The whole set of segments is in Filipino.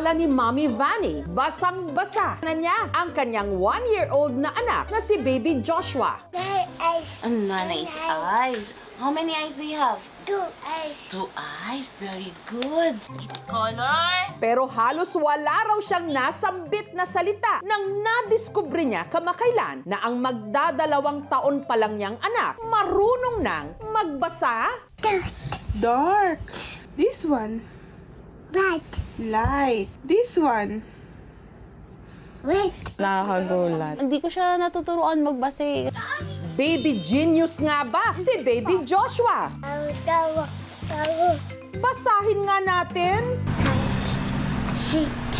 Akala ni Mommy Vanny, basang-basa na niya ang kanyang 1-year-old na anak na si Baby Joshua. Ang nice eyes. How many eyes do you have? 2 eyes. 2 eyes. Very good. It's color. Pero halos wala raw siyang nasambit na salita nang nadiskubre niya kamakailan na ang magdadalawang taon pa lang niyang anak marunong nang magbasa. Dark. This one. Bright. Light. This one. Red. Nakakagulat. Hindi ko siya natuturuan magbasa eh. Baby genius nga ba si Baby Joshua? Tawa. Basahin nga natin. Sit.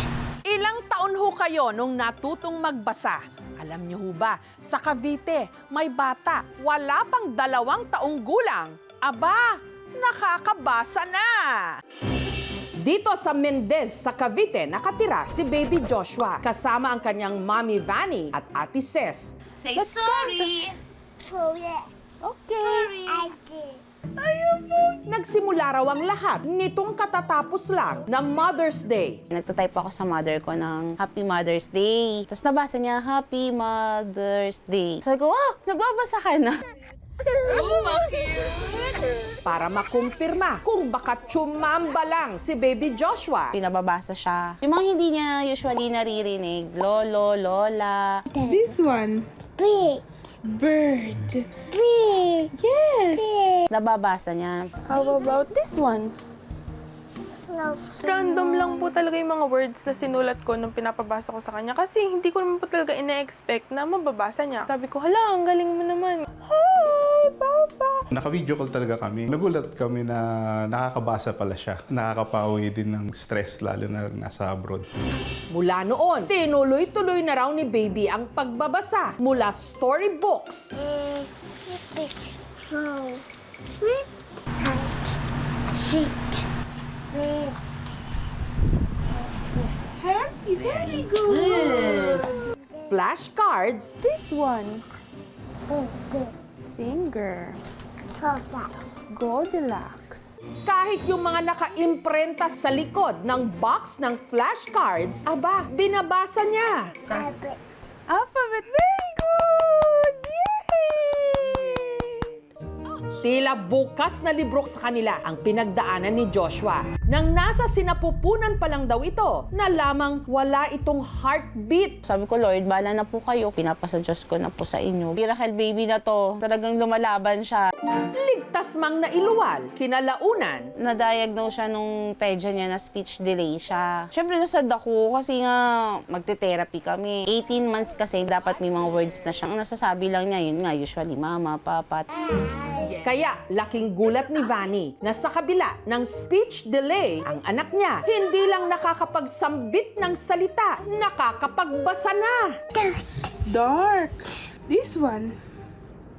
Ilang taon ho kayo nung natutong magbasa? Alam niyo ho ba, sa Cavite, may bata, wala pang 2 taong gulang. Aba, nakakabasa na! Dito sa Mendez, sa Cavite, nakatira si Baby Joshua kasama ang kanyang Mommy Vanny at Ate Ces. Say sorry. Sorry. Okay. I did. Nagsimula raw ang lahat nitong katatapos lang ng Mother's Day. Nagtatype ako sa mother ko ng Happy Mother's Day. Tapos nabasa niya, Happy Mother's Day. Sabi ko, wow, nagbabasa ka na. Para makumpirma kung baka tsumamba lang si Baby Joshua. Pinababasa siya. Yung mga hindi niya usually naririnig, lolo, lola. This one. Big. Bird. Big. Yes. Nababasa niya. How about this one? Love. Random lang po talaga yung mga words na sinulat ko nung pinapabasa ko sa kanya kasi hindi ko naman po talaga ina-expect na mababasa niya. Sabi ko, hala, ang galing mo naman. Hi, Papa! Naka-video call talaga kami. Nagulat kami na nakakabasa pala siya. Nakakapawi din ng stress lalo na nasa abroad. Mula noon, tinuloy-tuloy na raw ni Baby ang pagbabasa mula storybooks, Big. Four. Red. Sit. Red. Happy, very good. flashcards, This one. Big. Finger. Soft. Goldilocks. kahit yung mga naka-imprenta sa likod ng box ng flashcards, aba, binabasa niya. Rabbit. Alphabet, very good! Yay! Tila bukas na libro sa kanila ang pinagdaanan ni Joshua. Nang nasa sinapupunan pa lang daw ito, na lamang wala itong heartbeat. Sabi ko, Lord, bahala na po kayo. Pinapasa Diyos ko na po sa inyo. Miracle baby na to. Talagang lumalaban siya. Ligtas mang nailuwal, kinalaunan. Na-diagnose siya nung pedya niya na speech delay siya. Siyempre, nasad ako kasi nga magte-therapy kami. 18 months kasi dapat may mga words na siya. Ang nasasabi lang niya, yun nga, usually, mama, papa. Kaya laking gulat ni Vanny na sa kabila ng speech delay, ang anak niya hindi lang nakakapagsambit ng salita, nakakapagbasa na. Dark. This one.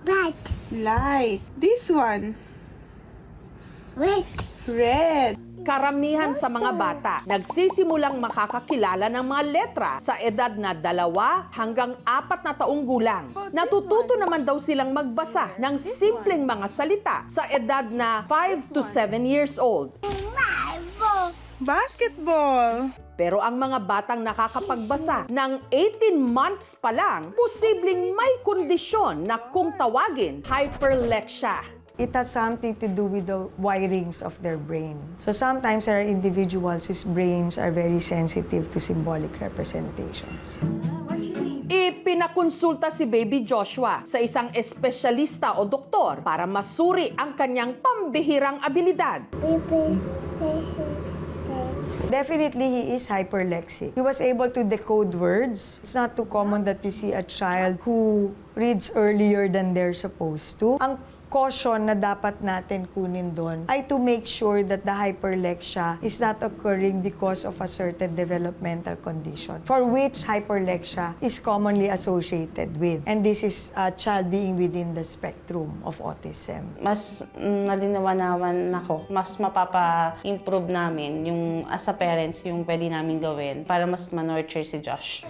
Bright. Light. This one. Red. Red. Karamihan sa mga bata nagsisimulang makakakilala ng mga letra sa edad na 2 hanggang 4 na taong gulang. Natututo naman daw silang magbasa ng simpleng mga salita sa edad na 5 to 7 years old. Basketball. Pero ang mga batang nakakapagbasa ng 18 months pa lang, posibleng may kondisyon na kung tawagin hyperlexia. It has something to do with the wirings of their brain. So sometimes there are individuals whose brains are very sensitive to symbolic representations. Ipinakonsulta si Baby Joshua sa isang espesyalista o doktor para masuri ang kanyang pambihirang abilidad. Baby. Definitely, he is hyperlexic. He was able to decode words. It's not too common that you see a child who reads earlier than they're supposed to. Ang caution na dapat natin kunin doon ay to make sure that the hyperlexia is not occurring because of a certain developmental condition for which hyperlexia is commonly associated with. And this is a child being within the spectrum of autism. Mas nalinawan ako. Mas mapapa-improve namin yung as a parents yung pwede namin gawin para mas ma-nurture si Josh.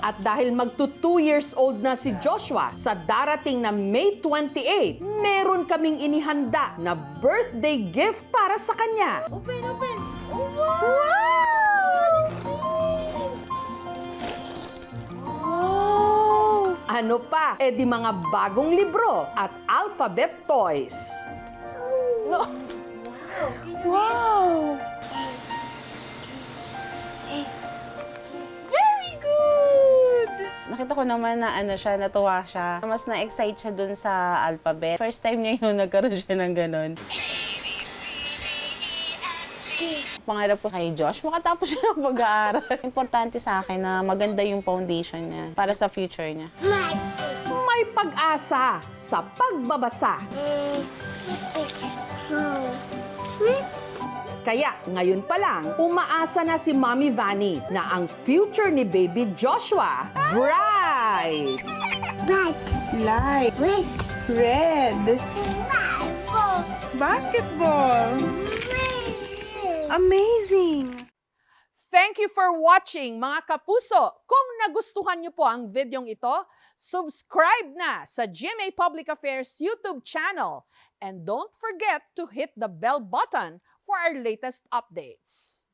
At dahil magto 2 years old na si Joshua, sa darating na May 28, meron kaming inihanda na birthday gift para sa kanya. Open! Oh, wow! Ano pa? E di mga bagong libro at alphabet toys. Wow! Very good! Nakita ko naman na natuwa siya. Mas na-excite siya dun sa alphabet. First time niya yun, nagkaroon siya ng ganun. Pangarap ko kay Josh, makatapos siya ng pag-aaral. Importante sa akin na maganda yung foundation niya para sa future niya. May pag-asa sa pagbabasa. Kaya ngayon pa lang, umaasa na si Mommy Vanny na ang future ni baby Joshua, bright! Right. Light. Red. Red. Basketball. Amazing! Thank you for watching, mga kapuso. Kung nagustuhan niyo po ang videong ito, subscribe na sa GMA Public Affairs YouTube channel. And don't forget to hit the bell button for our latest updates.